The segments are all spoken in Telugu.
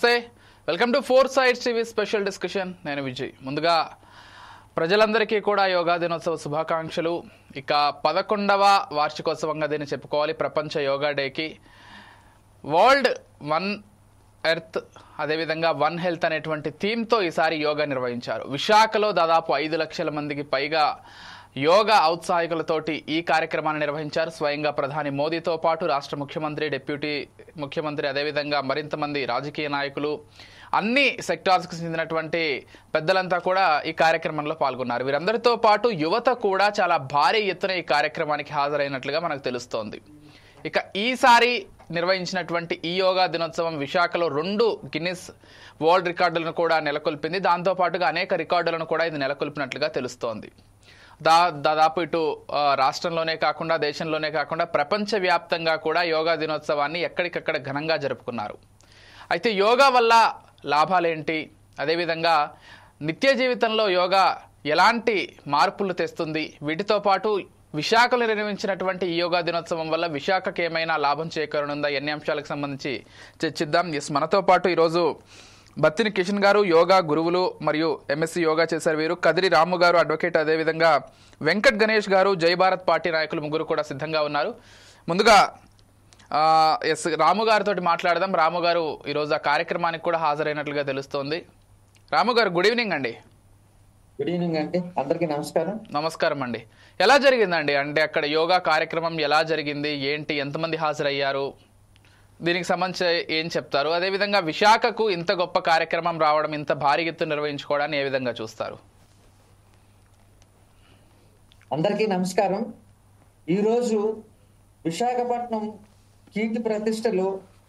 నమస్తే, welcome to four sides TV special discussion. నేను విజయ్. ముందుగా ప్రజలందరికీ కూడా యోగా దినోత్సవ శుభాకాంక్షలు. ఇక 11వ వార్షికోత్సవంగా దీన్ని చెప్పుకోవాలి. ప్రపంచ యోగా డేకి వరల్డ్ వన్ ఎర్త్ అదేవిధంగా వన్ హెల్త్ అనేటువంటి థీమ్తో ఈసారి యోగా నిర్వహించారు. విశాఖలో దాదాపు 5 లక్షల మందికి పైగా యోగా ఔత్సాహికులతోటి ఈ కార్యక్రమాన్ని నిర్వహించారు. స్వయంగా ప్రధాని మోదీతో పాటు రాష్ట్ర ముఖ్యమంత్రి, డిప్యూటీ ముఖ్యమంత్రి, అదేవిధంగా మరింత మంది రాజకీయ నాయకులు, అన్ని సెక్టార్స్కి చెందినటువంటి పెద్దలంతా కూడా ఈ కార్యక్రమంలో పాల్గొన్నారు. వీరందరితో పాటు యువత కూడా చాలా భారీ ఎత్తున ఈ కార్యక్రమానికి హాజరైనట్లుగా మనకు తెలుస్తోంది. ఇక ఈసారి నిర్వహించినటువంటి ఈ యోగా దినోత్సవం విశాఖలో 2 గిన్నిస్ వరల్డ్ రికార్డులను కూడా నెలకొల్పింది. దాంతోపాటుగా అనేక రికార్డులను కూడా ఇది నెలకొల్పినట్లుగా తెలుస్తోంది. దాదాపు ఇటు రాష్ట్రంలోనే కాకుండా, దేశంలోనే కాకుండా ప్రపంచవ్యాప్తంగా కూడా యోగా దినోత్సవాన్ని ఎక్కడికక్కడ ఘనంగా జరుపుకున్నారు. అయితే యోగా వల్ల లాభాలేంటి, అదేవిధంగా నిత్య జీవితంలో యోగా ఎలాంటి మార్పులు తెస్తుంది, వీటితో పాటు విశాఖలో నిర్వహించినటువంటి ఈ యోగా దినోత్సవం వల్ల విశాఖకి ఏమైనా లాభం చేకూరనుందా, ఎన్ని అంశాలకు సంబంధించి చర్చిద్దాం. మనతో పాటు ఈరోజు బత్తిని కిషన్ గారు, యోగా గురువులు మరియు ఎంఎస్సి యోగా చేశారు. వీరు కదిరి రాము గారు, అడ్వకేట్, అదేవిధంగా వెంకట్ గణేష్ గారు, జై భారత్ పార్టీ నాయకులు, ముగ్గురు కూడా సిద్ధంగా ఉన్నారు. ముందుగా రాము గారితో మాట్లాడదాం. రాము గారు ఈరోజు ఆ కార్యక్రమానికి కూడా హాజరైనట్లుగా తెలుస్తోంది. రాము గారు, గుడ్ ఈవినింగ్ అండి. గుడ్ ఈవినింగ్ అండి, అందరికీ నమస్కారం. నమస్కారం అండి. ఎలా జరిగిందండి, అంటే అక్కడ యోగా కార్యక్రమం ఎలా జరిగింది, ఏంటి, ఎంతమంది హాజరయ్యారు, దీనికి సంబంధించి ఏం చెప్తారు? అదేవిధంగా విశాఖకు ఇంత గొప్ప కార్యక్రమం రావడం, ఇంత భారీ ఎత్తున నిర్వహించుకోవడాన్ని ఏ విధంగా చూస్తారు? అందరికీ నమస్కారం. ఈరోజు విశాఖపట్నం కీర్తి ప్రతిష్టలు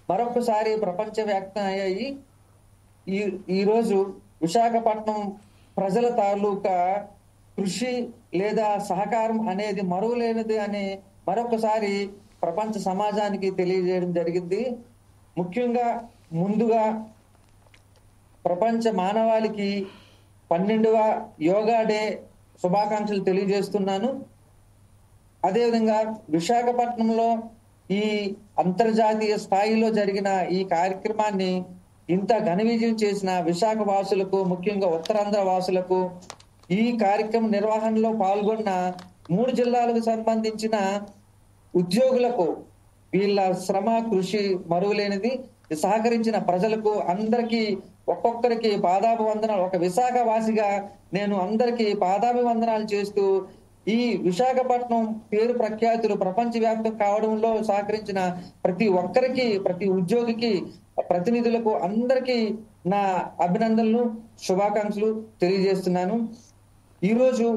మరొకసారి ప్రపంచవ్యాప్తం అయ్యాయి. ఈరోజు విశాఖపట్నం ప్రజల తాలూకా కృషి లేదా సహకారం అనేది మరువలేనిది అని మరొకసారి ప్రపంచ సమాజానికి తెలియజేయడం జరిగింది. ముఖ్యంగా ముందుగా ప్రపంచ మానవాళికి 12వ యోగా డే శుభాకాంక్షలు తెలియజేస్తున్నాను. అదేవిధంగా విశాఖపట్నంలో ఈ అంతర్జాతీయ స్థాయిలో జరిగిన ఈ కార్యక్రమాన్ని ఇంత ఘన విజయం చేసిన విశాఖ వాసులకు, ముఖ్యంగా ఉత్తరాంధ్ర వాసులకు, ఈ కార్యక్రమ నిర్వహణలో పాల్గొన్న 3 జిల్లాలకు సంబంధించిన ఉద్యోగులకు, వీళ్ళ శ్రమ కృషి మరువలేనిది. సహకరించిన ప్రజలకు అందరికీ ఒక్కొక్కరికి పాదాభివందనాలు. ఒక విశాఖ వాసిగా నేను అందరికీ పాదాభివందనాలు చేస్తూ, ఈ విశాఖపట్నం పేరు ప్రఖ్యాతులు ప్రపంచవ్యాప్తం కావడంలో సహకరించిన ప్రతి ఒక్కరికి, ప్రతి ఉద్యోగికి, ప్రతినిధులకు అందరికీ నా అభినందనలు, శుభాకాంక్షలు తెలియజేస్తున్నాను. ఈరోజు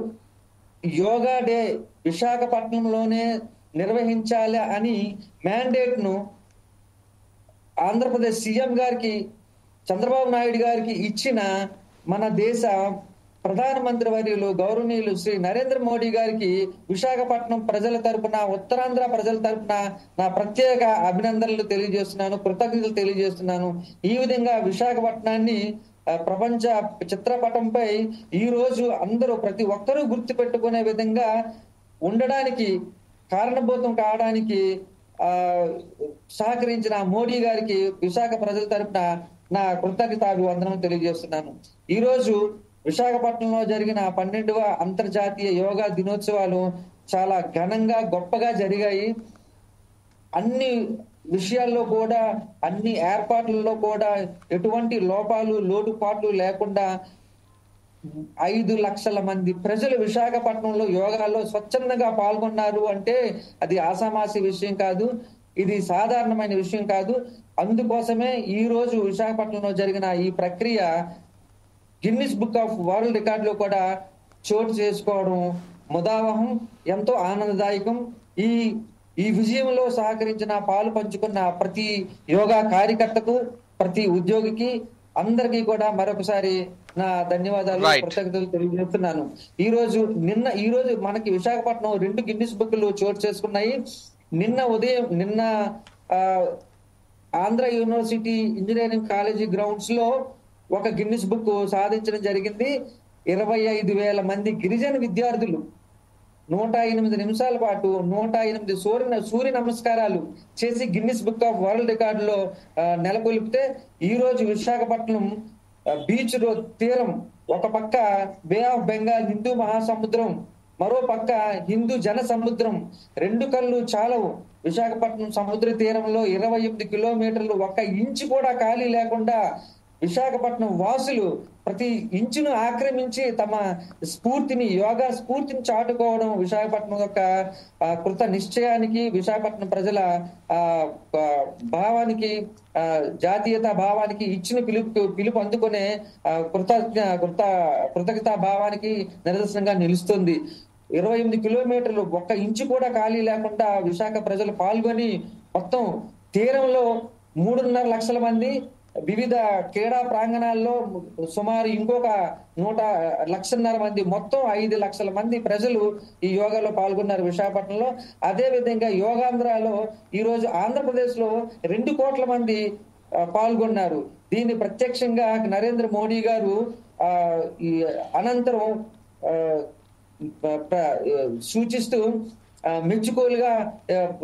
యోగా డే విశాఖపట్నంలోనే నిర్వహించాలి అని మ్యాండేట్ ను ఆంధ్రప్రదేశ్ సీఎం గారికి, చంద్రబాబు నాయుడు గారికి ఇచ్చిన మన దేశ ప్రధానమంత్రి వర్యులు గౌరవనీయులు శ్రీ నరేంద్ర మోడీ గారికి విశాఖపట్నం ప్రజల తరపున, ఉత్తరాంధ్ర ప్రజల తరపున నా ప్రత్యేక అభినందనలు తెలియజేస్తున్నాను, కృతజ్ఞతలు తెలియజేస్తున్నాను. ఈ విధంగా విశాఖపట్నాన్ని ప్రపంచ చిత్రపటంపై ఈ రోజు అందరూ ప్రతి ఒక్కరూ గుర్తు పెట్టుకునే విధంగా ఉండడానికి, కారణభూతం కావడానికి సహకరించిన మోడీ గారికి విశాఖ ప్రజల తరపున నా కృతజ్ఞతాభివందనం తెలియజేస్తున్నాను. ఈ రోజు విశాఖపట్నంలో జరిగిన 12వ అంతర్జాతీయ యోగా దినోత్సవాలు చాలా ఘనంగా, గొప్పగా జరిగాయి. అన్ని విషయాల్లో కూడా, అన్ని ఏర్పాట్లలో కూడా ఎటువంటి లోపాలు, లోటుపాట్లు లేకుండా 5 లక్షల మంది ప్రజలు విశాఖపట్నంలో యోగాలో స్వచ్ఛందంగా పాల్గొన్నారు అంటే అది ఆసామాసి విషయం కాదు, ఇది సాధారణమైన విషయం కాదు. అందుకోసమే ఈ రోజు విశాఖపట్నంలో జరిగిన ఈ ప్రక్రియ గిన్నిస్ బుక్ ఆఫ్ వరల్డ్ రికార్డులో కూడా చోటు చేసుకోవడం ముదావహం, ఎంతో ఆనందదాయకం. ఈ విజయంలో సహకరించిన, పాలు పంచుకున్న ప్రతి యోగా కార్యకర్తకు, ప్రతి ఉద్యోగికి, అందరికీ కూడా మరొకసారి నా ధన్యవాదాలు, కృతజ్ఞతలు తెలియజేస్తున్నాను. ఈ రోజు మనకి విశాఖపట్నం 2 గిన్నిస్ బుక్లు చోటు చేసుకున్నాయి. నిన్న Andhra university engineering college grounds లో ఒక గిన్నిస్ బుక్ సాధించడం జరిగింది. 25,000 మంది గిరిజన విద్యార్థులు 108 నిమిషాల పాటు 108 సూర్య నమస్కారాలు చేసి గిన్నిస్ బుక్ ఆఫ్ వరల్డ్ రికార్డులో నెలకొల్పితే ఈ రోజు విశాఖపట్నం బీచ్ తీరం ఒక పక్క బే ఆఫ్ బెంగాల్ హిందూ మహాసముద్రం, మరో పక్క హిందూ జన సముద్రం, రెండు కళ్ళు చాలవు. విశాఖపట్నం సముద్ర తీరంలో 28 కిలోమీటర్లు ఒక్క ఇంచు కూడా ఖాళీ లేకుండా విశాఖపట్నం వాసులు ప్రతి ఇంచును ఆక్రమించి తమ యోగా స్ఫూర్తిని చాటుకోవడం విశాఖపట్నం యొక్క కృత నిశ్చయానికి, విశాఖపట్నం ప్రజల భావానికి, జాతీయతా భావానికి ఇచ్చిన పిలుపు అందుకునే కృతజ్ఞతా భావానికి నిదర్శనంగా నిలుస్తుంది. 28 కిలోమీటర్లు ఒక్క ఇంచు కూడా ఖాళీ లేకుండా విశాఖ ప్రజలు పాల్గొని మొత్తం తీరంలో 3.5 లక్షల మంది, వివిధ క్రీడా ప్రాంగణాల్లో సుమారు ఇంకొక 1.5 లక్షల మంది, మొత్తం 5 లక్షల మంది ప్రజలు ఈ యోగాలో పాల్గొన్నారు విశాఖపట్నంలో. అదే విధంగా యోగాంధ్రాలో ఈ రోజు ఆంధ్రప్రదేశ్ లో 2 కోట్ల మంది పాల్గొన్నారు. దీన్ని ప్రత్యక్షంగా నరేంద్ర మోడీ గారు ఈ అనంతరం సూచిస్తూ మెచ్చుకోలుగా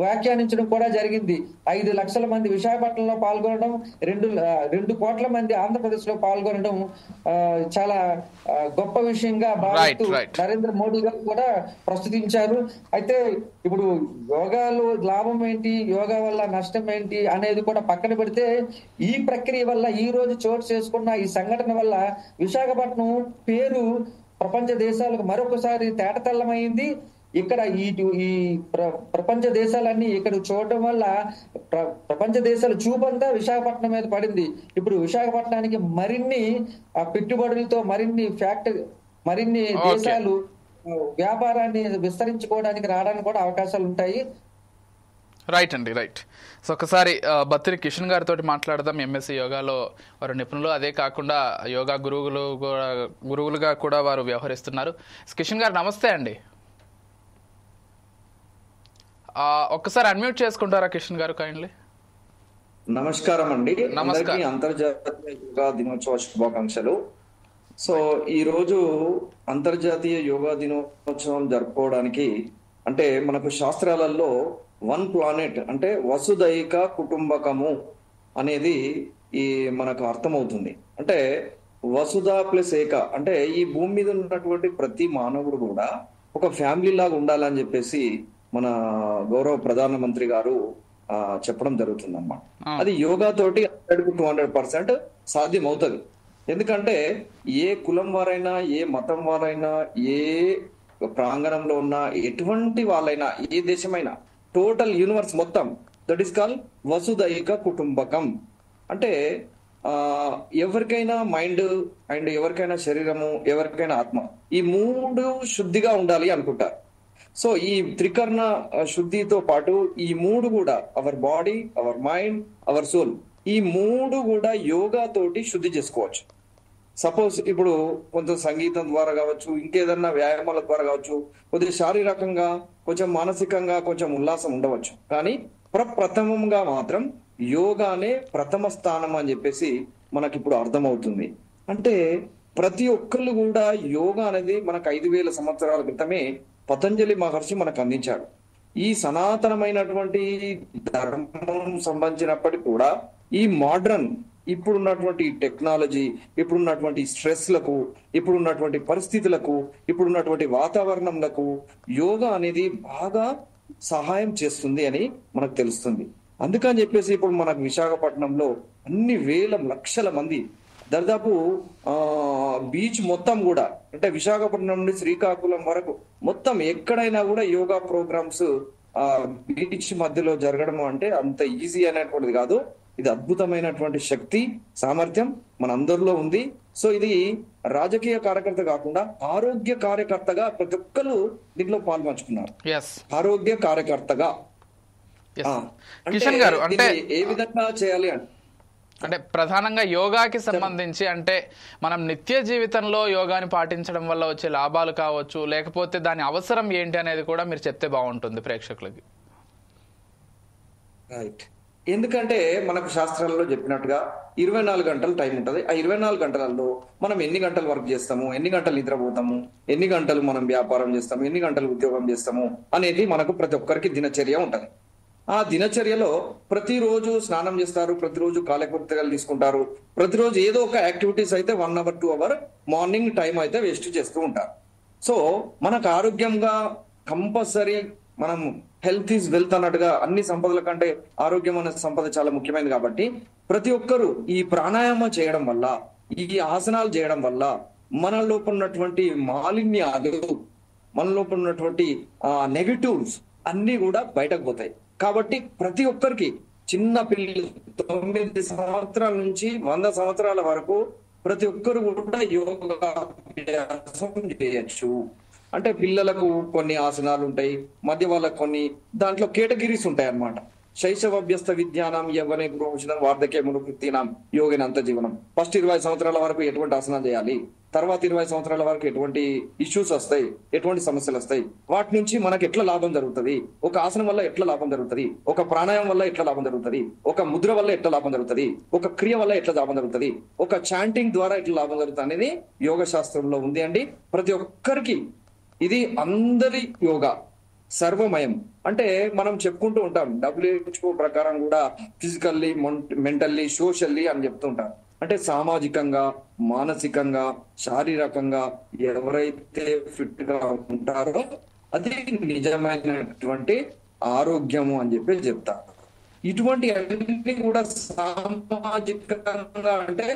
వ్యాఖ్యానించడం కూడా జరిగింది. 5 లక్షల మంది విశాఖపట్నంలో పాల్గొనడం, 2 కోట్ల మంది ఆంధ్రప్రదేశ్ లో పాల్గొనడం చాలా గొప్ప విషయంగా భావిస్తూ నరేంద్ర మోడీ గారు కూడా ప్రస్తుతించారు. అయితే ఇప్పుడు యోగాలో లాభం ఏంటి, యోగా వల్ల నష్టం ఏంటి అనేది కూడా పక్కన పెడితే, ఈ ప్రక్రియ వల్ల ఈ రోజు చోటు చేసుకున్న ఈ సంఘటన వల్ల విశాఖపట్నం పేరు ప్రపంచ దేశాలకు మరొకసారి తేటతెల్లమైంది. ఇక్కడ ఈ ప్రపంచ దేశాలన్నీ ఇక్కడ చూడటం వల్ల ప్రపంచ దేశాల చూపంతా విశాఖపట్నం మీద పడింది. ఇప్పుడు విశాఖపట్నానికి మరిన్ని పెట్టుబడులతో మరిన్ని దేశాలు వ్యాపారాన్ని విస్తరించుకోవడానికి రావడానికి కూడా అవకాశాలు ఉంటాయి. రైట్ అండి, రైట్. సో ఒకసారి బత్తిని కిషన్ గారితో మాట్లాడదాం. ఎంఎస్సి యోగాలో వారు నిపుణులు, అదే కాకుండా యోగా గురువులుగా కూడా వారు వ్యవహరిస్తున్నారు. కిషన్ గారు నమస్తే అండి. ఒక్కసారి అన్మ్యూట్ చేసుకుంటారా కిషన్ గారు కైండ్లీ? నమస్కారం అండి. అందరికీ అంతర్జాతీయ యోగా దినోత్సవ శుభాకాంక్షలు. సో ఈ రోజు అంతర్జాతీయ యోగా దినోత్సవం జరుపుకోవడానికి అంటే మనకు శాస్త్రాలలో వన్ ప్లానెట్ అంటే వసుదైక కుటుంబకము అనేది మనకు అర్థమవుతుంది. అంటే వసుధ ప్లస్ ఏక అంటే ఈ భూమి మీద ఉన్నటువంటి ప్రతి మానవుడు కూడా ఒక ఫ్యామిలీ లాగా ఉండాలని చెప్పేసి మన గౌరవ ప్రధానమంత్రి గారు చెప్పడం జరుగుతుంది అన్నమాట. అది యోగా తోటి 200% సాధ్యం అవుతుంది. ఎందుకంటే ఏ కులం వారైనా, ఏ మతం వారైనా, ఏ ప్రాంగణంలో ఉన్న ఎటువంటి వాళ్ళైనా, ఏ దేశమైనా, టోటల్ యూనివర్స్ మొత్తం, దట్ ఈస్ కాల్ వసుదైక కుటుంబకం. అంటే ఎవరికైనా మైండ్ అండ్ ఎవరికైనా శరీరము, ఎవరికైనా ఆత్మ, ఈ 3 శుద్ధిగా ఉండాలి అనుకుంటారు. సో ఈ త్రికరణ శుద్ధితో పాటు ఈ 3 కూడా our body, our mind, our soul, ఈ 3 కూడా యోగా తోటి శుద్ధి చేసుకోవచ్చు. సపోజ్ ఇప్పుడు కొంచెం సంగీతం ద్వారా కావచ్చు, ఇంకేదన్నా వ్యాయామాల ద్వారా కావచ్చు, కొద్దిగా శారీరకంగా, కొంచెం మానసికంగా కొంచెం ఉల్లాసం ఉండవచ్చు. కానీ ప్రప్రథమంగా మాత్రం యోగానే ప్రథమ స్థానం అని చెప్పేసి మనకి ఇప్పుడు అర్థమవుతుంది. అంటే ప్రతి ఒక్కళ్ళు కూడా యోగా అనేది మనకు 5000 సంవత్సరాల క్రితమే పతంజలి మహర్షి మనకు అందించాడు. ఈ సనాతనమైనటువంటి ధర్మం సంబంధించినప్పటికీ కూడా ఈ మోడ్రన్ ఇప్పుడున్నటువంటి టెక్నాలజీ, ఇప్పుడున్నటువంటి స్ట్రెస్లకు, ఇప్పుడున్నటువంటి పరిస్థితులకు, ఇప్పుడున్నటువంటి వాతావరణంలకు యోగా అనేది బాగా సహాయం చేస్తుంది అని మనకు తెలుస్తుంది. అందుకని చెప్పేసి ఇప్పుడు మనకు విశాఖపట్నంలో అన్ని వేల లక్షల మంది, దాదాపు బీచ్ మొత్తం కూడా, అంటే విశాఖపట్నం నుండి శ్రీకాకుళం వరకు మొత్తం ఎక్కడైనా కూడా యోగా ప్రోగ్రామ్స్ బీచ్ మధ్యలో జరగడం అంటే అంత ఈజీ అనేటువంటిది కాదు. ఇది అద్భుతమైనటువంటి శక్తి, సామర్థ్యం మన అందరిలో ఉంది. సో ఇది రాజకీయ కార్యకర్త కాకుండా ఆరోగ్య కార్యకర్తగా ప్రతి ఒక్కరు దీంట్లో పాల్పంచుకున్నారు. ఆరోగ్య కార్యకర్తగా కిషన్ గారు అంటే ఏ విధంగా చేయాలి అంటే ప్రధానంగా యోగాకి సంబంధించి అంటే మనం నిత్య జీవితంలో యోగాని పాటించడం వల్ల వచ్చే లాభాలు కావచ్చు, లేకపోతే దాని అవసరం ఏంటి అనేది కూడా మీరు చెప్తే బాగుంటుంది ప్రేక్షకులకి. రైట్. ఎందుకంటే మనకు శాస్త్రాలలో చెప్పినట్టుగా 24 గంటలు టైం ఉంటుంది. ఆ 24 గంటలలో మనం ఎన్ని గంటలు వర్క్ చేస్తాము, ఎన్ని గంటలు నిద్రపోతాము, ఎన్ని గంటలు మనం వ్యాపారం చేస్తాము, ఎన్ని గంటలు ఉద్యోగం చేస్తాము అనేది మనకు ప్రతి ఒక్కరికి దినచర్య ఉంటుంది. ఆ దినచర్యలో ప్రతిరోజు స్నానం చేస్తారు, ప్రతిరోజు కాలకృత్యాలు తీసుకుంటారు, ప్రతిరోజు ఏదో ఒక యాక్టివిటీస్ అయితే 1 అవర్ 2 అవర్ మార్నింగ్ టైం అయితే వేస్ట్ చేస్తూ ఉంటారు. సో మనకు ఆరోగ్యంగా కంపల్సరీ మనం హెల్త్ ఈజ్ వెల్త్ అన్నట్టుగా అన్ని సంపదల కంటే ఆరోగ్యం అనే సంపద చాలా ముఖ్యమైనది. కాబట్టి ప్రతి ఒక్కరూ ఈ ప్రాణాయామం చేయడం వల్ల, ఈ ఆసనాలు చేయడం వల్ల మన లోపల ఉన్నటువంటి మాలిన్యాలు, మన లోపల ఉన్నటువంటి నెగటివ్స్ అన్ని కూడా బయటకు పోతాయి. కాబట్టి ప్రతి ఒక్కరికి చిన్న పిల్లలు 9 సంవత్సరాల నుంచి 100 సంవత్సరాల వరకు ప్రతి ఒక్కరు కూడా యోగాభ్యాసం చేయొచ్చు. అంటే పిల్లలకు కొన్ని ఆసనాలు ఉంటాయి, మధ్య వాళ్ళకు కొన్ని, దాంట్లో కేటగిరీస్ ఉంటాయి అన్నమాట. శైశవాభ్యస్త విద్యానం యవ్వనే గృహోషణం వార్ధక్య మునుకృతీనాం యోగినంత జీవనం. ఫస్ట్ 20 సంవత్సరాల వరకు ఎటువంటి ఆసనాలు చేయాలి, తర్వాత 20 సంవత్సరాల వరకు ఎటువంటి ఇష్యూస్ వస్తాయి, ఎటువంటి సమస్యలు వస్తాయి, వాటి నుంచి మనకు ఎట్లా లాభం జరుగుతుంది, ఒక ఆసనం వల్ల ఎట్లా లాభం జరుగుతుంది, ఒక ప్రాణాయామం వల్ల ఎట్లా లాభం జరుగుతుంది, ఒక ముద్ర వల్ల ఎట్లా లాభం జరుగుతుంది, ఒక క్రియ వల్ల ఎట్లా లాభం జరుగుతుంది, ఒక చాంటింగ్ ద్వారా ఎట్లా లాభం జరుగుతుంది అనేది యోగ శాస్త్రంలో ఉంది అండి. ప్రతి ఒక్కరికి ఇది అందరి యోగా సర్వమయం. అంటే మనం చెప్పుకుంటూ ఉంటాం, WHO ప్రకారం కూడా ఫిజికల్లీ, మెంటల్లీ, సోషల్లీ అని చెప్తుంటాం. అంటే సామాజికంగా, మానసికంగా, శారీరకంగా ఎవరైతే ఫిట్ గా ఉంటారో అది నిజమైనటువంటి ఆరోగ్యము అని చెప్పి చెప్తారు. ఇటువంటి అన్ని కూడా సామాజికంగా అంటే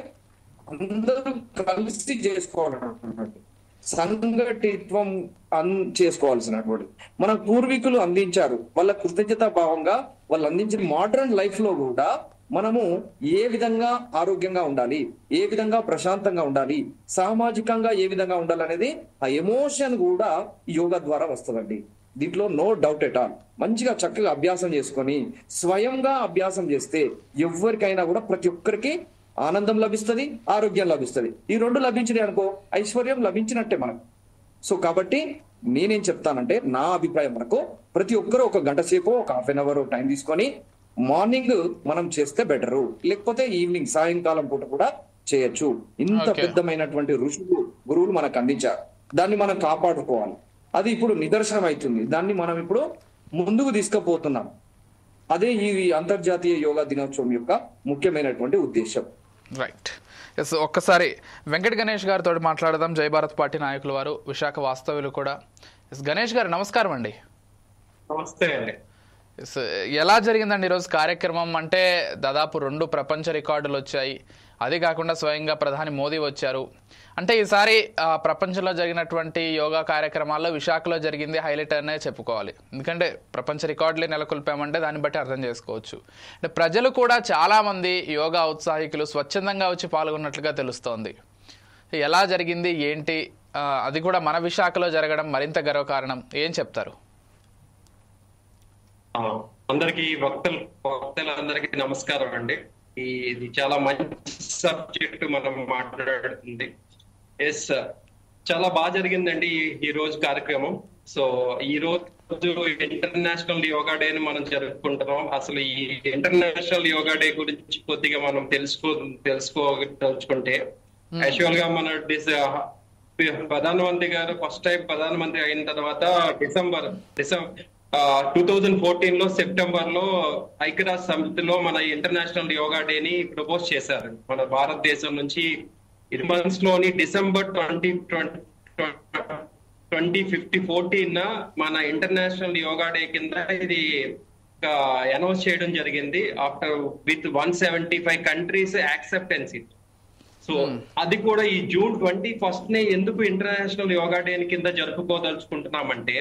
అందరూ కలిసి చేసుకోవాలన్నట్టు, సంఘటిత్వం చేసుకోవాల్సినటువంటి మన పూర్వీకులు అందించారు. వాళ్ళ కృతజ్ఞతా భావంగా వాళ్ళు అందించిన మోడర్న్ లైఫ్ లో కూడా మనము ఏ విధంగా ఆరోగ్యంగా ఉండాలి, ఏ విధంగా ప్రశాంతంగా ఉండాలి, సామాజికంగా ఏ విధంగా ఉండాలి అనేది ఆ ఎమోషన్ కూడా యోగా ద్వారా వస్తుందండి. దీంట్లో నో డౌట్ ఎట్ ఆల్. మంచిగా చక్కగా అభ్యాసం చేసుకొని స్వయంగా అభ్యాసం చేస్తే ఎవరికైనా కూడా ప్రతి ఒక్కరికి ఆనందం లభిస్తుంది, ఆరోగ్యం లభిస్తుంది. ఈ రెండు లభించినాయి అనుకో ఐశ్వర్యం లభించినట్టే మనకు. సో కాబట్టి నేనేం చెప్తానంటే, నా అభిప్రాయం మనకు ప్రతి ఒక్కరు ఒక గంట సేపు, ఒక హాఫ్ అన్ అవర్ టైం తీసుకొని మార్నింగ్ మనం చేస్తే బెటరు, లేకపోతే ఈవినింగ్ సాయంకాలం పూట కూడా చేయొచ్చు. ఇంత పెద్దమైనటువంటి ఋషులు, గురువులు మనకు అందించారు, దాన్ని మనం కాపాడుకోవాలి. అది ఇప్పుడు నిదర్శనం అవుతుంది, దాన్ని మనం ఇప్పుడు ముందుకు తీసుకుపోతున్నాం. అదే ఈ అంతర్జాతీయ యోగా దినోత్సవం యొక్క ముఖ్యమైనటువంటి ఉద్దేశం. రైట్. ఎస్, ఒక్కసారి వెంకట గణేష్ గారితో మాట్లాడదాం. జై భారత్ పార్టీ నాయకులు వారు, విశాఖ వాస్తవ్యులు కూడా. ఎస్ గణేష్ గారు నమస్కారం అండి. నమస్తే అండి. ఎస్, ఎలా జరిగిందండి ఈరోజు కార్యక్రమం? అంటే దాదాపు 2 ప్రపంచ రికార్డులు వచ్చాయి, అది కాకుండా స్వయంగా ప్రధాని మోదీ వచ్చారు. అంటే ఈసారి ప్రపంచంలో జరిగినటువంటి యోగా కార్యక్రమాల్లో విశాఖలో జరిగింది హైలైట్ అనే చెప్పుకోవాలి. ఎందుకంటే ప్రపంచ రికార్డులే నెలకొల్పామంటే దాన్ని బట్టి అర్థం చేసుకోవచ్చు. అంటే ప్రజలు కూడా చాలామంది యోగా ఉత్సాహికులు స్వచ్ఛందంగా వచ్చి పాల్గొన్నట్లుగా తెలుస్తోంది. ఎలా జరిగింది ఏంటి, అది కూడా మన విశాఖలో జరగడం మరింత గర్వకారణం, ఏం చెప్తారు? అందరికీ భక్తులందరికీ నమస్కారం అండి. ఇది చాలా మంచి సబ్జెక్ట్ మనం మాట్లాడుతుంది. ఎస్, చాలా బాగా జరిగిందండి ఈ రోజు కార్యక్రమం. సో ఈ రోజు ఇంటర్నేషనల్ యోగా డే ని మనం జరుపుకుంటున్నాం. అసలు ఈ ఇంటర్నేషనల్ యోగా డే గురించి కొద్దిగా మనం తెలుసుకోదలుచుకుంటే, యాక్చువల్ గా మన ప్రధానమంత్రి గారు ఫస్ట్ టైం ప్రధానమంత్రి అయిన తర్వాత డిసెంబర్ 2014 లో సెప్టెంబర్ లో ఐక్యరాజ్య సమితిలో మన ఇంటర్నేషనల్ యోగా డే ని ప్రపోజ్ చేశారు. మన భారతదేశం నుంచి మంత్స్ లోని డిసెంబర్ 2014 మన ఇంటర్నేషనల్ యోగా డే కింద ఇది అనౌన్స్ చేయడం జరిగింది. After with 175 countries acceptance it. So అది కూడా ఈ జూన్ 21 నే ఎందుకు ఇంటర్నేషనల్ యోగా డే కింద జరుపుకోదలుచుకుంటున్నామంటే,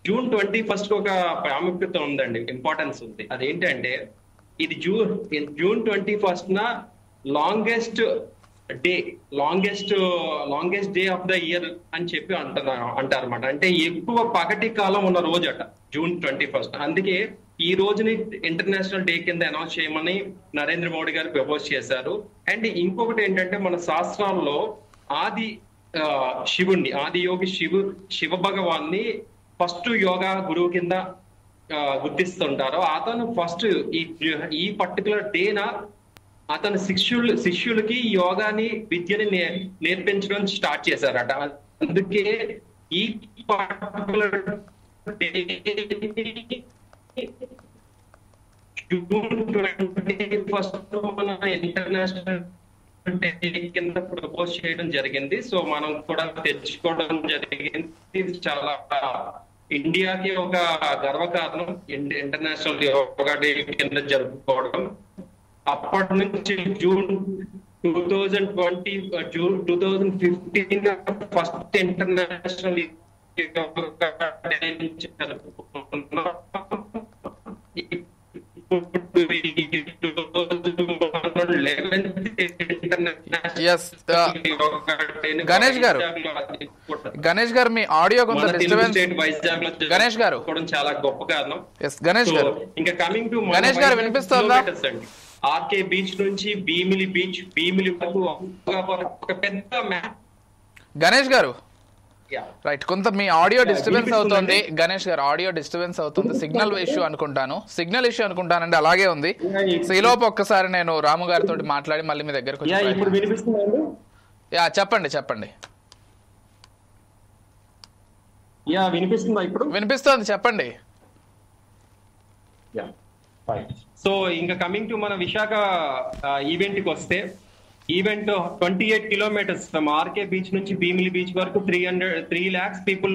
జూన్ 21 ఒక ప్రాముఖ్యత ఉందండి, ఇంపార్టెన్స్ ఉంది. అదేంటంటే ఇది June 21 longest day of the year అని చెప్పి అంటారన్నమాట. అంటే ఎక్కువ పగటి కాలం ఉన్న రోజు అట జూన్ 21. అందుకే ఈ రోజుని ఇంటర్నేషనల్ డే కింద అనౌన్స్ చేయమని నరేంద్ర మోడీ గారు ప్రపోజ్ చేశారు. అండ్ ఇంకొకటి ఏంటంటే, మన శాస్త్రాల్లో ఆది యోగి శివ భగవాన్ని ఫస్ట్ యోగా గురువు కింద గుర్తిస్తుంటారో అతను ఫస్ట్ ఈ పర్టికులర్ డేనా అతను శిష్యులకి యోగాని విద్యని నేర్పించడం స్టార్ట్ చేశారట. అందుకే ఈ పర్టికులర్ డే జూన్ 21 మన ఇంటర్నేషనల్ డే కింద ప్రపోజ్ చేయడం జరిగింది. సో మనం కూడా తెచ్చుకోవడం జరిగింది. ఇది చాలా ఇండియాకి ఒక గర్వకారణం ఇంటర్నేషనల్ యోగా డే కింద జరుపుకోవడం. అప్పటి నుంచి June 2015 first international yoga day జరుపుకున్నాం. గణేష్ గారు మీ ఆడియో కొంత డిస్టర్బెన్స్. గణేష్ గారు చాలా గొప్ప కారణం. గణేష్ గారు ఇంకా కమింగ్ టు గణేష్ గారు వినిపిస్తుందా? ఆర్కే బీచ్ నుంచి భీమిలి వరకు ఒక పెద్ద మ్యాప్. గణేష్ గారు రైట్, కొంత మీ ఆడియో డిస్టర్బెన్స్ అవుతుంది. గణేష్ గారు ఆడియో డిస్టర్బెన్స్ అవుతుంది. సిగ్నల్ ఇష్యూ అనుకుంటానండి. అలాగే ఉంది. సో ఈలోపు ఒక్కసారి నేను రాము గారితో మాట్లాడి మళ్ళీ మీ దగ్గరకు చెప్పండి. వినిపిస్తుంది, చెప్పండి. సో ఇంకా కమింగ్ టు మన విశాఖ ఈవెంట్ కి వస్తే, event 28 kilometres from RK beach నుంచి భీమిలి బీచ్ వరకు 3 lakhs పీపుల్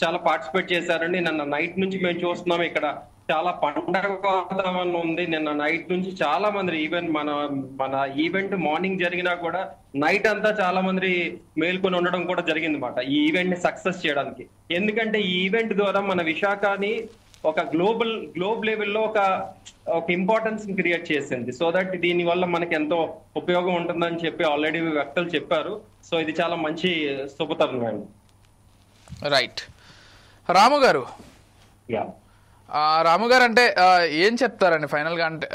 చాలా పార్టిసిపేట్ చేశారండి. నిన్న నైట్ నుంచి మేము చూస్తున్నాం, ఇక్కడ చాలా పండగ వాతావరణం ఉంది. నిన్న నైట్ నుంచి చాలా మంది, ఈవెన్ మన ఈవెంట్ మార్నింగ్ జరిగినా కూడా నైట్ అంతా చాలా మంది మేల్కొని ఉండడం కూడా జరిగింది అన్నమాట ఈ ఈవెంట్ ని సక్సెస్ చేయడానికి. ఎందుకంటే ఈ ఈవెంట్ ద్వారా మన విశాఖని ఒక గ్లోబ్ లెవెల్లో ఒక ఇంపార్టెన్స్ క్రియేట్ చేసింది. సో దట్ దీని వల్ల మనకి ఎంతో ఉపయోగం ఉంటుందని చెప్పి ఆల్రెడీ వ్యక్తులు చెప్పారు. సో ఇది చాలా మంచి శుభతరుణం అండి. రైట్, రాము గారు అంటే ఏం చెప్తారండి ఫైనల్ గా? అంటే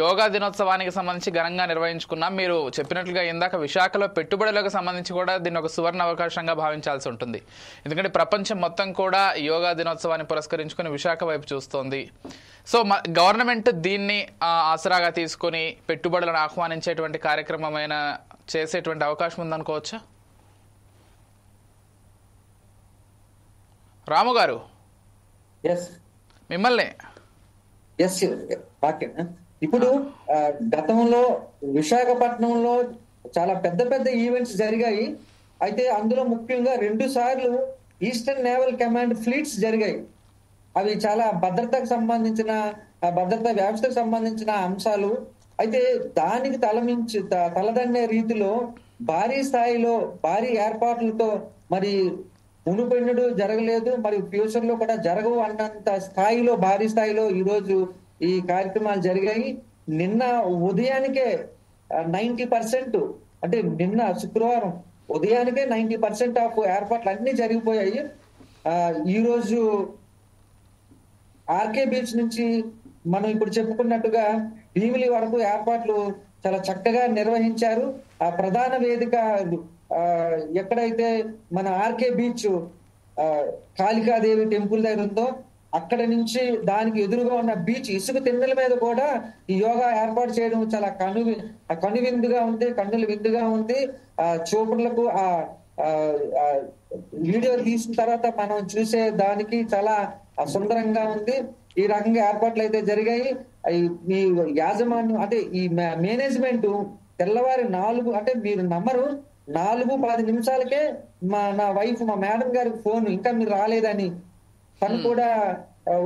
యోగా దినోత్సవానికి సంబంధించి ఘనంగా నిర్వహించుకున్నాం. మీరు చెప్పినట్లుగా ఇందాక విశాఖలో పెట్టుబడులకు సంబంధించి కూడా దీన్ని ఒక సువర్ణ అవకాశంగా భావించాల్సి ఉంటుంది. ఎందుకంటే ప్రపంచం మొత్తం కూడా యోగా దినోత్సవాన్ని పురస్కరించుకుని విశాఖ వైపు చూస్తోంది. సో గవర్నమెంట్ దీన్ని ఆసరాగా తీసుకుని పెట్టుబడులను ఆహ్వానించేటువంటి కార్యక్రమమైన చేసేటువంటి అవకాశం ఉందనుకోవచ్చా? రాము గారు మిమ్మల్ని. ఇప్పుడు గతంలో విశాఖపట్నంలో చాలా పెద్ద ఈవెంట్స్ జరిగాయి. అయితే అందులో ముఖ్యంగా 2 సార్లు ఈస్టర్న్ నేవల్ కమాండ్ ఫ్లీట్స్ జరిగాయి. అవి చాలా భద్రతా వ్యవస్థకు సంబంధించిన అంశాలు. అయితే దానికి తలదన్నే రీతిలో భారీ స్థాయిలో భారీ ఏర్పాట్లతో మరి మునుపెన్నడూ జరగలేదు, మరి ఫ్యూచర్ లో కూడా జరగవు అన్నంత స్థాయిలో భారీ స్థాయిలో ఈ రోజు ఈ కార్యక్రమాలు జరిగాయి. నిన్న ఉదయానికే 90%, అంటే నిన్న శుక్రవారం ఉదయానికే 90% ఆఫ్ ఏర్పాట్లు అన్ని జరిగిపోయాయి. ఈ రోజు ఆర్కే బీచ్ నుంచి మనం ఇప్పుడు చెప్పుకున్నట్టుగా భీమిలి వరకు ఏర్పాట్లు చాలా చక్కగా నిర్వహించారు. ఆ ప్రధాన వేదిక ఎక్కడైతే మన ఆర్కే బీచ్ కాళికాదేవి టెంపుల్ దగ్గర ఉందో అక్కడ నుంచి దానికి ఎదురుగా ఉన్న బీచ్ ఇసుక తిన్నెల మీద కూడా ఈ యోగా ఏర్పాటు చేయడం చాలా కన్నుల విందుగా ఉంది. చూపులకు ఆ వీడియో తీసిన తర్వాత మనం చూసే దానికి చాలా సుందరంగా ఉంది. ఈ రకంగా ఏర్పాట్లు అయితే జరిగాయి. ఈ యాజమాన్యం అంటే ఈ మేనేజ్మెంట్ తెల్లవారి 4 అంటే మీరు నమ్మరు, 4-10 నిమిషాలకే నా వైఫ్ మా మేడం గారికి ఫోన్, ఇంకా మీరు రాలేదని. తను కూడా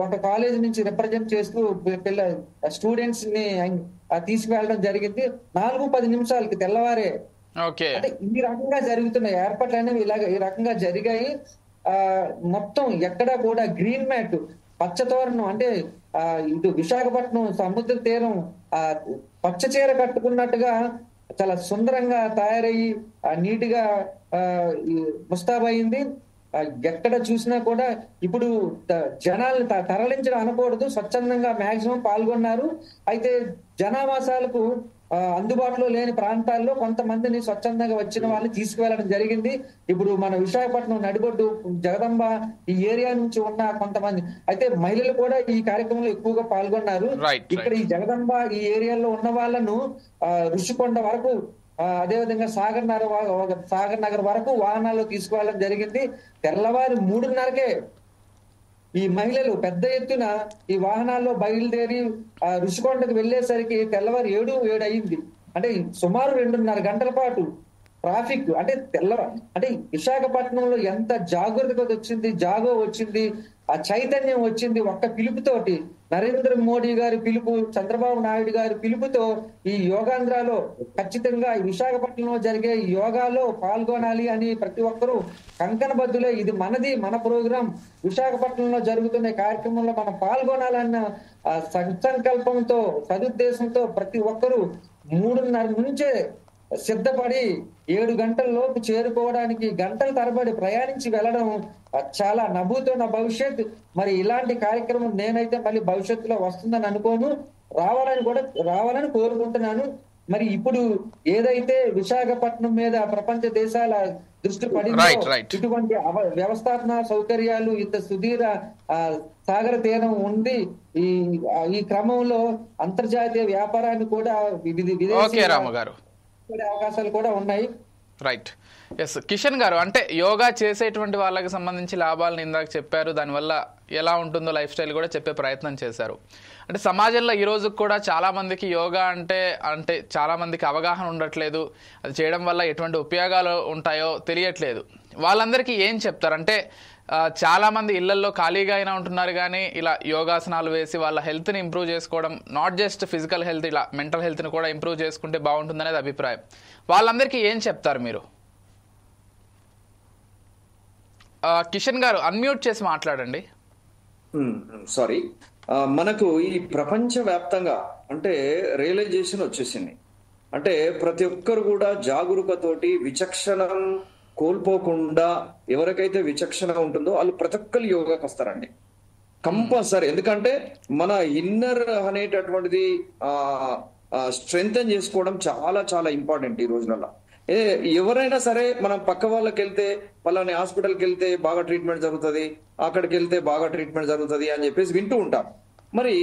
ఒక కాలేజ్ నుంచి రిప్రజెంట్ చేస్తూ స్టూడెంట్స్ ని తీసుకువెళ్ళడం జరిగింది. 4-10 నిమిషాలకి తెల్లవారే. అంటే ఈ రకంగా జరుగుతున్నాయి ఏర్పాట్లు అనేవి. ఈ రకంగా జరిగాయి. మొత్తం ఎక్కడా కూడా గ్రీన్ మ్యాట్, పచ్చతోరణం, అంటే ఇటు విశాఖపట్నం సముద్ర తీరం పచ్చ చీర కట్టుకున్నట్టుగా చాలా సుందరంగా తయారయ్యి నీటిగా ముస్తాబయింది. ఎక్కడ చూసినా కూడా ఇప్పుడు జనాల్ని తరలించడం అనకూడదు, స్వచ్ఛందంగా మాక్సిమం పాల్గొన్నారు. అయితే జనావాసాలకు అందుబాటులో లేని ప్రాంతాల్లో కొంతమందిని స్వచ్ఛందంగా వచ్చిన వాళ్ళని తీసుకువెళ్ళడం జరిగింది. ఇప్పుడు మన విశాఖపట్నం నడిబొడ్డు జగదంబ ఈ ఏరియా నుంచి ఉన్న కొంతమంది అయితే మహిళలు కూడా ఈ కార్యక్రమంలో ఎక్కువగా పాల్గొన్నారు. ఇక్కడ ఈ జగదంబ ఈ ఏరియాలో ఉన్న వాళ్ళను ఋషికొండ వరకు అదేవిధంగా సాగర్ నగర్ వరకు వాహనాల్లో తీసుకువెళ్ళడం జరిగింది. తెల్లవారు 3:30కే ఈ మహిళలు పెద్ద ఎత్తున ఈ వాహనాల్లో బయలుదేరి ఋషికొండకు వెళ్లేసరికి తెల్లవారు 7 అయింది. అంటే సుమారు 2:30 గంటల పాటు ట్రాఫిక్ అంటే విశాఖపట్నంలో ఎంత జాగృతిగా వచ్చింది, ఆ చైతన్యం వచ్చింది ఒక్క పిలుపుతోటి. నరేంద్ర మోడీ గారి పిలుపు, చంద్రబాబు నాయుడు గారి పిలుపుతో ఈ యోగాంధ్రాలో ఖచ్చితంగా ఈ విశాఖపట్నంలో జరిగే యోగాలో పాల్గొనాలి అని ప్రతి ఒక్కరూ కంకణబద్దులే. ఇది మన ప్రోగ్రాం, విశాఖపట్నంలో జరుగుతున్న కార్యక్రమంలో మనం పాల్గొనాలన్న సంకల్పంతో సదుద్దేశంతో ప్రతి ఒక్కరూ 3:30 నుంచే సిద్ధపడి 7 గంటల లోపు చేరుకోవడానికి గంటల తరబడి ప్రయాణించి వెళ్ళడం చాలా నవ్వుతున్న భవిష్యత్. మరి ఇలాంటి కార్యక్రమం నేనైతే మళ్ళీ భవిష్యత్తులో వస్తుందని అనుకోను, రావాలని కోరుకుంటున్నాను. మరి ఇప్పుడు ఏదైతే విశాఖపట్నం మీద ప్రపంచ దేశాల దృష్టి పడిందో, ఇటువంటి వ్యవస్థాపన సౌకర్యాలు, ఇంత సుదీర సాగర తీరం ఉంది. ఈ క్రమంలో అంతర్జాతీయ వ్యాపారాన్ని కూడా విదేశీ అవకాశాలు కూడా ఉన్నాయి. రైట్. ఎస్ కిషన్ గారు, అంటే యోగా చేసేటువంటి వాళ్ళకి సంబంధించి లాభాలను ఇందాక చెప్పారు, దానివల్ల ఎలా ఉంటుందో లైఫ్ స్టైల్ కూడా చెప్పే ప్రయత్నం చేశారు. అంటే సమాజంలో ఈ రోజు కూడా చాలా మందికి యోగా అంటే చాలా మందికి అవగాహన ఉండట్లేదు, అది చేయడం వల్ల ఎటువంటి ఉపయోగాలు ఉంటాయో తెలియట్లేదు. వాళ్ళందరికీ ఏం చెప్తారు? అంటే చాలా మంది ఇళ్లలో ఖాళీగా అయినా ఉంటున్నారు, కానీ ఇలా యోగాసనాలు వేసి వాళ్ళ హెల్త్ని ఇంప్రూవ్ చేసుకోవడం, నాట్ జస్ట్ ఫిజికల్ హెల్త్, ఇలా మెంటల్ హెల్త్ని కూడా ఇంప్రూవ్ చేసుకుంటే బాగుంటుంది అనేది అభిప్రాయం. వాళ్ళందరికీ ఏం చెప్తారు మీరు? కిషన్ గారు అన్మ్యూట్ చేసి మాట్లాడండి. సారీ, మనకు ఈ ప్రపంచ వ్యాప్తంగా అంటే రియలైజేషన్ వచ్చేసింది. అంటే ప్రతి ఒక్కరు కూడా జాగరూకతోటి విచక్షణం కోల్పోకుండా, ఎవరికైతే విచక్షణ ఉంటుందో వాళ్ళు ప్రతి ఒక్కరు యోగాకి వస్తారండి కంపల్సరీ. ఎందుకంటే మన ఇన్నర్ అనేటటువంటిది స్ట్రెంగ్తన్ చేసుకోవడం చాలా చాలా ఇంపార్టెంట్ ఈ రోజులలో. ఎవరైనా సరే మనం పక్క వాళ్ళకి వెళ్తే, పలాని హాస్పిటల్కి వెళ్తే బాగా ట్రీట్మెంట్ జరుగుతుంది, అక్కడికి వెళ్తే బాగా ట్రీట్మెంట్ జరుగుతుంది అని చెప్పేసి వింటూ ఉంటాం. మరి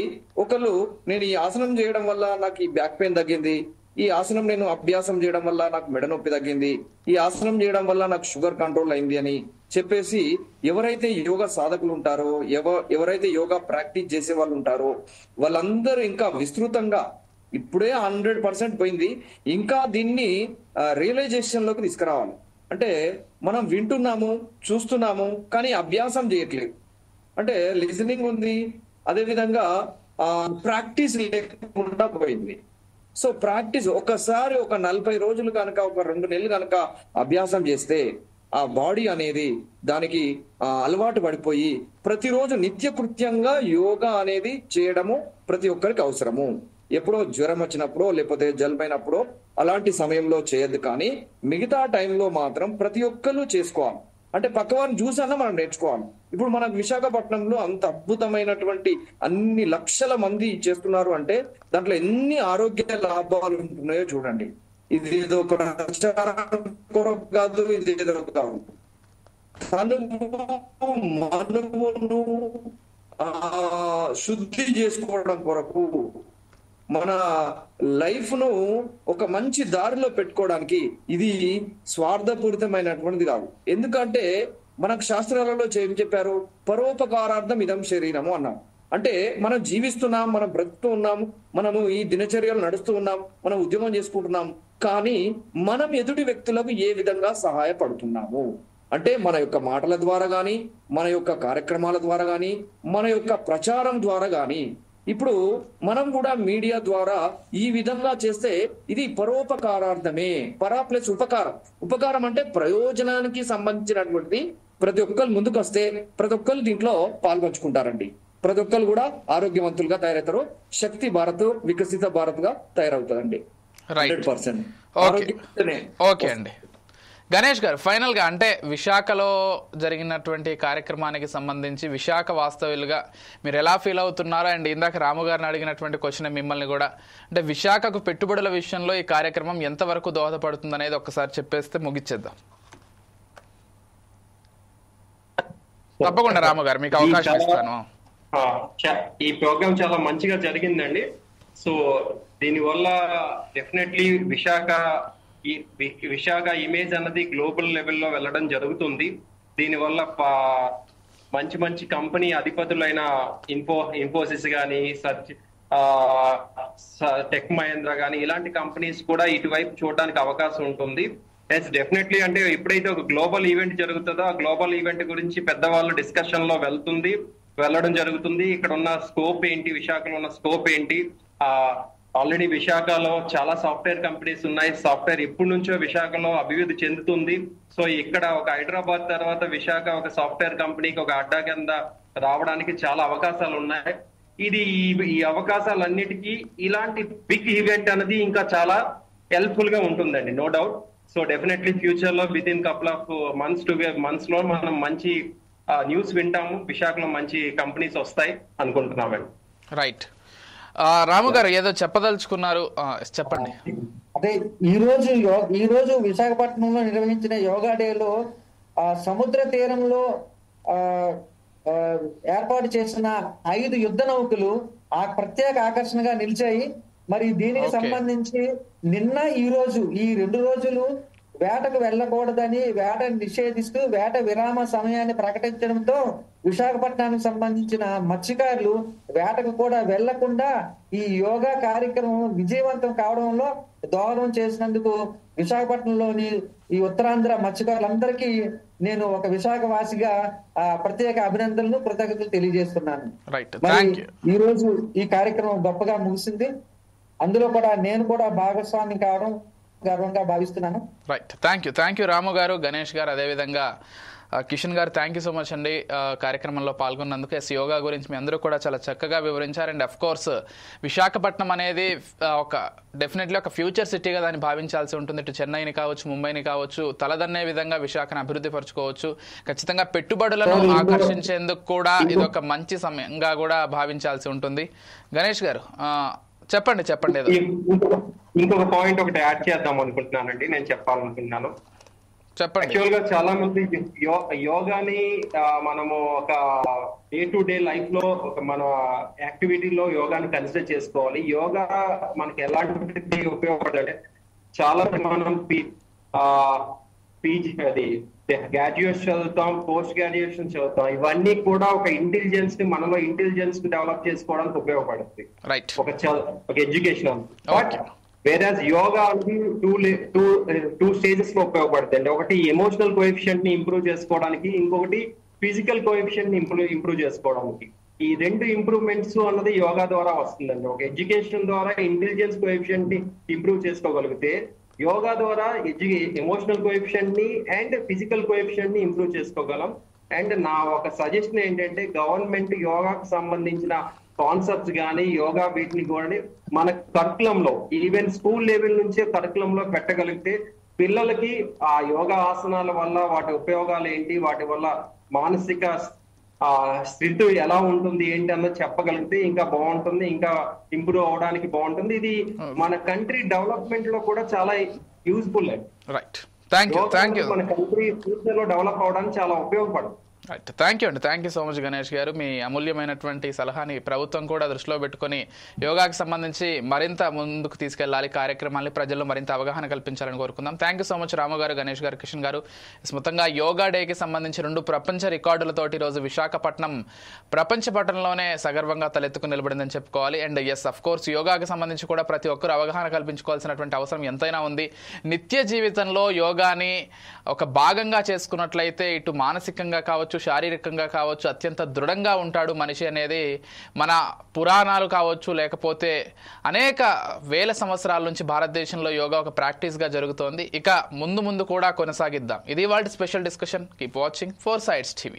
ఒకళ్ళు నేను ఈ ఆసనం చేయడం వల్ల నాకు ఈ బ్యాక్ పెయిన్ తగ్గింది, ఈ ఆసనం నేను అభ్యాసం చేయడం వల్ల నాకు మెడ నొప్పి తగ్గింది, ఈ ఆసనం చేయడం వల్ల నాకు షుగర్ కంట్రోల్ అయింది అని చెప్పేసి ఎవరైతే యోగా సాధకులు ఉంటారో, ఎవరైతే యోగా ప్రాక్టీస్ చేసే వాళ్ళు ఉంటారో వాళ్ళందరూ ఇంకా విస్తృతంగా, ఇప్పుడే 100% పోయింది, ఇంకా దీన్ని రియలైజేషన్ లోకి తీసుకురావాలి. అంటే మనం వింటున్నాము, చూస్తున్నాము, కానీ అభ్యాసం చేయట్లేదు. అంటే లిజనింగ్ ఉంది, అదే విధంగా ప్రాక్టీస్ లేకుండా పోయింది. సో ప్రాక్టీస్ ఒకసారి ఒక 40 రోజులు కనుక, ఒక 2 నెలలు కనుక అభ్యాసం చేస్తే ఆ బాడీ అనేది దానికి అలవాటు పడిపోయి ప్రతిరోజు నిత్యకృత్యంగా యోగా అనేది చేయడము ప్రతి ఒక్కరికి అవసరము. ఎప్పుడో జ్వరం వచ్చినప్పుడో లేకపోతే జలుబైనప్పుడో అలాంటి సమయంలో చేయొద్దు, కానీ మిగతా టైంలో మాత్రం ప్రతి ఒక్కరు చేసుకోవాలి. అంటే పక్కవారిని చూసన్నా మనం నేర్చుకోవాలి. ఇప్పుడు మన విశాఖపట్నంలో అంత అద్భుతమైనటువంటి అన్ని లక్షల మంది చేస్తున్నారు అంటే దాంట్లో ఎన్ని ఆరోగ్య లాభాలు ఉంటున్నాయో చూడండి. ఇది ఏదో ఒక కొరకు కాదు, ఇది ఏదో కాదు, మనువును శుద్ధి చేసుకోవడం కొరకు, మన లైఫ్ ను ఒక మంచి దారిలో పెట్టుకోవడానికి ఇది స్వార్థపూరితమైనటువంటిది కాదు. ఎందుకంటే మనకు శాస్త్రాలలో ఏం చెప్పారు? పరోపకారార్థం ఇదం శరీరము అన్నాం. అంటే మనం జీవిస్తున్నాం, మనం బ్రతుకుతూ ఉన్నాం, మనము ఈ దినచర్యలు నడుస్తూ ఉన్నాం, మనం ఉద్యోగం చేసుకుంటున్నాం, కానీ మనం ఎదుటి వ్యక్తులకు ఏ విధంగా సహాయపడుతున్నాము అంటే మన యొక్క మాటల ద్వారా కానీ, మన యొక్క కార్యక్రమాల ద్వారా కానీ, మన యొక్క ప్రచారం ద్వారా కానీ. ఇప్పుడు మనం కూడా మీడియా ద్వారా ఈ విధంగా చేస్తే ఇది పరోపకారార్థమే. పరా ప్లస్ ఉపకారం. ఉపకారం అంటే ప్రయోజనానికి సంబంధించినటువంటి ప్రతి ఒక్కరు ముందుకు వస్తే ప్రతి ఒక్కరు దీంట్లో పాల్గొంచుకుంటారండి. ప్రతి ఒక్కరు కూడా ఆరోగ్యవంతులుగా తయారవుతారు. శక్తి భారత్, వికసిత భారత్ గా తయారవుతుందండి. 100%. ఓకే అండి. గణేష్ గారు, ఫైనల్ గా అంటే విశాఖలో జరిగినటువంటి కార్యక్రమానికి సంబంధించి విశాఖ వాస్తవ్యులుగా మీరు ఎలా ఫీల్ అవుతున్నారో, అండ్ ఇందాక రాము గారిని అడిగినటువంటి క్వశ్చన్ మిమ్మల్ని కూడా, అంటే విశాఖకు పెట్టుబడుల విషయంలో ఈ కార్యక్రమం ఎంతవరకు దోహదపడుతుంది అనేది ఒక్కసారి చెప్పేస్తే ముగిచ్చేద్దాం. తప్పకుండా రాము గారు, మీకు అవకాశం ఇస్తాను. ఈ ప్రోగ్రామ్ చాలా మంచిగా జరిగిందండి. సో దీనివల్ల డెఫినెట్లీ విశాఖ ఇమేజ్ అన్నది గ్లోబల్ లెవెల్లో వెళ్ళడం జరుగుతుంది. దీనివల్ల మంచి మంచి కంపెనీ అధిపతులైన ఇన్ఫోసిస్ కానీ, టెక్ మహేంద్ర కానీ ఇలాంటి కంపెనీస్ కూడా ఇటువైపు చూడడానికి అవకాశం ఉంటుంది. ఎస్ డెఫినెట్లీ, అంటే ఎప్పుడైతే ఒక గ్లోబల్ ఈవెంట్ జరుగుతుందో ఆ గ్లోబల్ ఈవెంట్ గురించి పెద్దవాళ్ళు డిస్కషన్ లో వెళ్ళడం జరుగుతుంది. ఇక్కడ ఉన్న స్కోప్ ఏంటి, విశాఖలో ఉన్న స్కోప్ ఏంటి, ఆల్రెడీ విశాఖలో చాలా సాఫ్ట్వేర్ కంపెనీస్ ఉన్నాయి. సాఫ్ట్వేర్ ఎప్పటి నుంచో విశాఖలో అభివృద్ధి చెందుతుంది. సో ఇక్కడ ఒక హైదరాబాద్ తర్వాత విశాఖ ఒక సాఫ్ట్వేర్ కంపెనీకి ఒక అడ్డా కింద రావడానికి చాలా అవకాశాలు ఉన్నాయి. ఈ అవకాశాలన్నిటికీ ఇలాంటి బిగ్ ఈవెంట్ అనేది ఇంకా చాలా హెల్ప్ఫుల్ గా ఉంటుందండి, no doubt. So definitely future లో within couple of months లో మనం మంచి న్యూస్ వింటాము. విశాఖలో మంచి కంపెనీస్ వస్తాయి అనుకుంటున్నామండి. రైట్. రాము గారు ఏదో చెప్పదలుచుకున్నారు, చెప్పండి. అదే ఈ రోజు విశాఖపట్నంలో నిర్వహించిన యోగా డేలో సముద్ర తీరంలో ఏర్పాటు చేసిన 5 యుద్ధ నౌకలు ఆ ప్రత్యేక ఆకర్షణగా నిలిచాయి. మరి దీనికి సంబంధించి నిన్న ఈ రోజు ఈ 2 రోజులు వేటకు వెళ్ళకూడదని వేటను నిషేధిస్తూ వేట విరామ సమయాన్ని ప్రకటించడంతో విశాఖపట్నానికి సంబంధించిన మత్స్యకారులు వేటకు కూడా వెళ్లకుండా ఈ యోగా కార్యక్రమం విజయవంతం కావడంలో దోహదం చేసినందుకు విశాఖపట్నంలోని ఈ ఉత్తరాంధ్ర మత్స్యకారులందరికీ నేను ఒక విశాఖ వాసిగా ప్రత్యేక అభినందనలు, కృతజ్ఞతలు తెలియజేస్తున్నాను. ఈ రోజు ఈ కార్యక్రమం గొప్పగా ముగిసింది. అందులో కూడా నేను కూడా భాగస్వామి కావడం గర్వంగా భావిస్తున్నాను. రైట్, థ్యాంక్ యూ రాము గారు, గణేష్ గారు, అదేవిధంగా కిషన్ గారు, థ్యాంక్ యూ సో మచ్ అండి కార్యక్రమంలో పాల్గొన్నందుకు. యోగా గురించి మీ అందరూ కూడా చాలా చక్కగా వివరించారు. అండ్ అఫ్ కోర్స్ విశాఖపట్నం అనేది డెఫినెట్లీ ఒక ఫ్యూచర్ సిటీగా దాన్ని భావించాల్సి ఉంటుంది. ఇటు చెన్నైని కావచ్చు, ముంబైని కావచ్చు, తలదన్నే విధంగా విశాఖను అభివృద్ధి పరచుకోవచ్చు. ఖచ్చితంగా పెట్టుబడులను ఆకర్షించేందుకు కూడా ఇది ఒక మంచి సమయంగా కూడా భావించాల్సి ఉంటుంది. గణేష్ గారు చెప్పండి. ఇంకొక పాయింట్ ఒకటి యాడ్ చేద్దాం అనుకుంటున్నానండి, నేను చెప్పాలనుకుంటున్నాను. చెప్పండి. యాక్చువల్ గా చాలా మంది యోగాని మనము ఒక డే టు డే లైఫ్ లో ఒక మన యాక్టివిటీలో యోగాని కన్సిడర్ చేసుకోవాలి. యోగా మనకి ఎలాంటి ఉపయోగపడాలంటే చాలా మనం పీజీ అది గ్రాడ్యుయేషన్ చదువుతాం, పోస్ట్ గ్రాడ్యుయేషన్ చదువుతాం. ఇవన్నీ కూడా ఒక ఇంటెలిజెన్స్ ని మనలో ఇంటెలిజెన్స్ ని డెవలప్ చేసుకోవడానికి ఉపయోగపడుతుంది ఒక ఎడ్యుకేషన్. బట్ వేరాజ్ యోగా అనేది టూ స్టేజెస్ లో ఉపయోగపడుతుంది. ఒకటి ఎమోషనల్ కోఎఫిషియంట్ ని ఇంప్రూవ్ చేసుకోవడానికి, ఇంకొకటి ఫిజికల్ కోఎఫిషియంట్ ని ఇంప్రూవ్ చేసుకోవడానికి. ఈ 2 ఇంప్రూవ్మెంట్స్ అన్నది యోగా ద్వారా వస్తుందండి. ఒక ఎడ్యుకేషన్ ద్వారా ఇంటెలిజెన్స్ కోఎఫిషియంట్ ని ఇంప్రూవ్ చేసుకోగలిగితే, యోగా ద్వారా ఎమోషనల్ కోఎఫిషియంట్ ని అండ్ ఫిజికల్ కోఎఫిషియంట్ ని ఇంప్రూవ్ చేసుకోగలం. అండ్ నా ఒక సజెషన్ ఏంటంటే, గవర్నమెంట్ యోగాకు సంబంధించిన కాన్సెప్ట్స్ కానీ యోగా వీటిని కూడా మన కరికులం లో, ఈవెన్ స్కూల్ లెవెల్ నుంచే కరికులం లో పెట్టగలిగితే పిల్లలకి ఆ యోగా ఆసనాల వల్ల వాటి ఉపయోగాలు ఏంటి, వాటి వల్ల మానసిక స్థితి ఎలా ఉంటుంది ఏంటి అన్నది చెప్పగలిగితే ఇంకా బాగుంటుంది, ఇంకా ఇంప్రూవ్ అవడానికి బాగుంటుంది. ఇది మన కంట్రీ డెవలప్మెంట్ లో కూడా చాలా యూజ్ఫుల్ అండి. Right, thank you. మన కంట్రీ ఫ్యూచర్ లో డెవలప్ అవడానికి చాలా ఉపయోగపడుతుంది. Right, thank you so much Ganesh గారు. మీ అమూల్యమైనటువంటి సలహాని ప్రభుత్వం కూడా దృష్టిలో పెట్టుకుని యోగాకి సంబంధించి మరింత ముందుకు తీసుకెళ్లాలి, కార్యక్రమాన్ని ప్రజల్లో మరింత అవగాహన కల్పించాలని కోరుకుందాం. థ్యాంక్ యూ సో మచ్ రాము గారు, గణేష్ గారు, కిషన్ గారు. మొత్తంగా యోగా డేకి సంబంధించి 2 ప్రపంచ రికార్డులతోటి ఈరోజు విశాఖపట్నం ప్రపంచ పట్టణంలోనే సగర్వంగా తలెత్తుకుని నిలబడిందని చెప్పుకోవాలి. అండ్ ఎస్, అఫ్ కోర్స్ యోగాకి సంబంధించి కూడా ప్రతి ఒక్కరు అవగాహన కల్పించుకోవాల్సినటువంటి అవసరం ఎంతైనా ఉంది. నిత్య జీవితంలో యోగాని ఒక భాగంగా చేసుకున్నట్లయితే ఇటు మానసికంగా కావచ్చు, శారీరకంగా కావచ్చు అత్యంత దృఢంగా ఉంటాడు మనిషి అనేది మన పురాణాలు కావచ్చు, లేకపోతే అనేక వేల సంవత్సరాల నుంచి భారతదేశంలో యోగా ఒక ప్రాక్టీస్గా జరుగుతోంది. ఇక ముందు కూడా కొనసాగిద్దాం. ఇది వాళ్ళ special discussion. Keep watching 4 Sides TV.